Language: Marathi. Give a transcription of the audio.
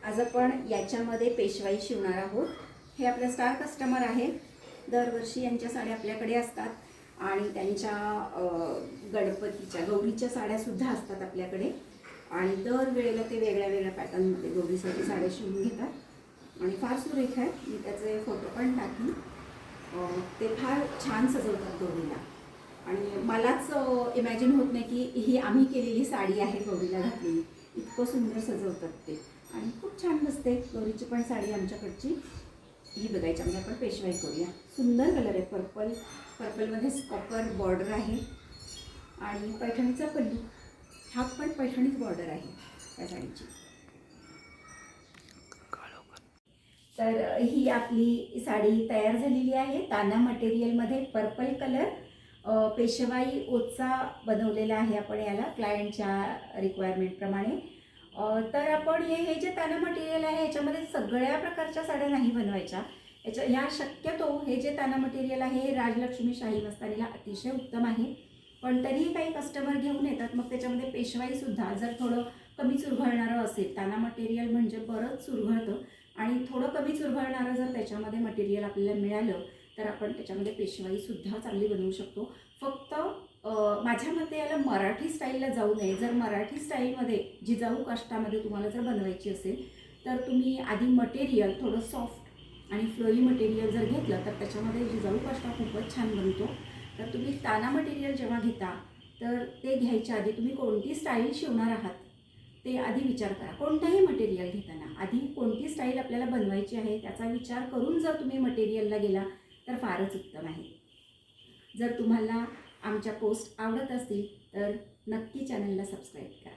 आज आपण याच्यामध्ये पेशवाई शिवणार आहोत। हे आपले स्टार कस्टमर आहे, दरवर्षी यांच्या साड्या आपल्याकडे असतात आणि त्यांच्या गणपतीच्या गौरीच्या साड्यासुद्धा असतात आपल्याकडे आणि दरवेळेला ते वेगळ्या वेगळ्या पॅटर्नमध्ये गौरीसाठी साड्या शिवून घेतात आणि फार सुरेख आहे। मी त्याचे फोटो पण टाकली। ते फार छान सजवतात गौरीला आणि मलाच इमॅजिन होत नाही की ही आम्ही केलेली साडी आहे गौरीला घातलेली। इतकं सुंदर सजवतात ते आणि खूप छान दिसते गौरीची पण साडी आमच्याकडची। ही बघायची म्हणजे आपण पेशवाई करूया। सुंदर कलर आहे, पर्पलमध्ये कॉपर बॉर्डर आहे आणि पैठणीचा पल्लू, हा पण पैठणीच बॉर्डर आहे त्या साडीची। तर ही आपली साडी तयार झालेली आहे। ताना मटेरियलमध्ये पर्पल कलर, पेशवाई ओचा बनवलेला आहे आपण याला क्लायंटच्या रिक्वायरमेंटप्रमाणे। तर आपण हे जे ताना मटेरियल आहे याच्यामध्ये सगळ्या प्रकारच्या साड्या नाही बनवायच्या। ह्या शक्यतो हे जे ताना मटेरियल आहे हे राजलक्ष्मी शाही मस्तानीला अतिशय उत्तम आहे, पण तरीही काही कस्टमर घेऊन येतात। मग त्याच्यामध्ये पेशवाईसुद्धा जर थोडं कमी चुरघळणारं असेल, ताना मटेरियल म्हणजे बरंच चुरघळतं आणि थोडं कमी चुरघळणारं जर त्याच्यामध्ये मटेरियल आपल्याला मिळालं तर आपण त्याच्यामध्ये पेशवाईसुद्धा चांगली बनवू शकतो। फक्त माझ्या मते याला मराठी स्टाईलला जाऊ नये। जर मराठी स्टाईलमध्ये जिजाऊ काष्टामध्ये तुम्हाला जर बनवायची असेल तर तुम्ही आधी मटेरियल थोडं सॉफ्ट आणि फ्लोई मटेरियल जर घेतलं तर त्याच्यामध्ये जिजाऊ काष्टा खूपच छान बनतो। तर तुम्ही ताना मटेरियल जेव्हा घेता तर ते घ्यायच्या आधी तुम्ही कोणती स्टाईल शिवणार आहात ते आधी विचार करा। कोणतंही मटेरियल घेताना आधी कोणती स्टाईल आपल्याला बनवायची आहे त्याचा विचार करून जर तुम्ही मटेरियलला गेला तर फारच उत्तम आहे। जर तुम्हाला आमच्या पोस्ट आवडत असतील तर नक्की चॅनलला सबस्क्राईब करा।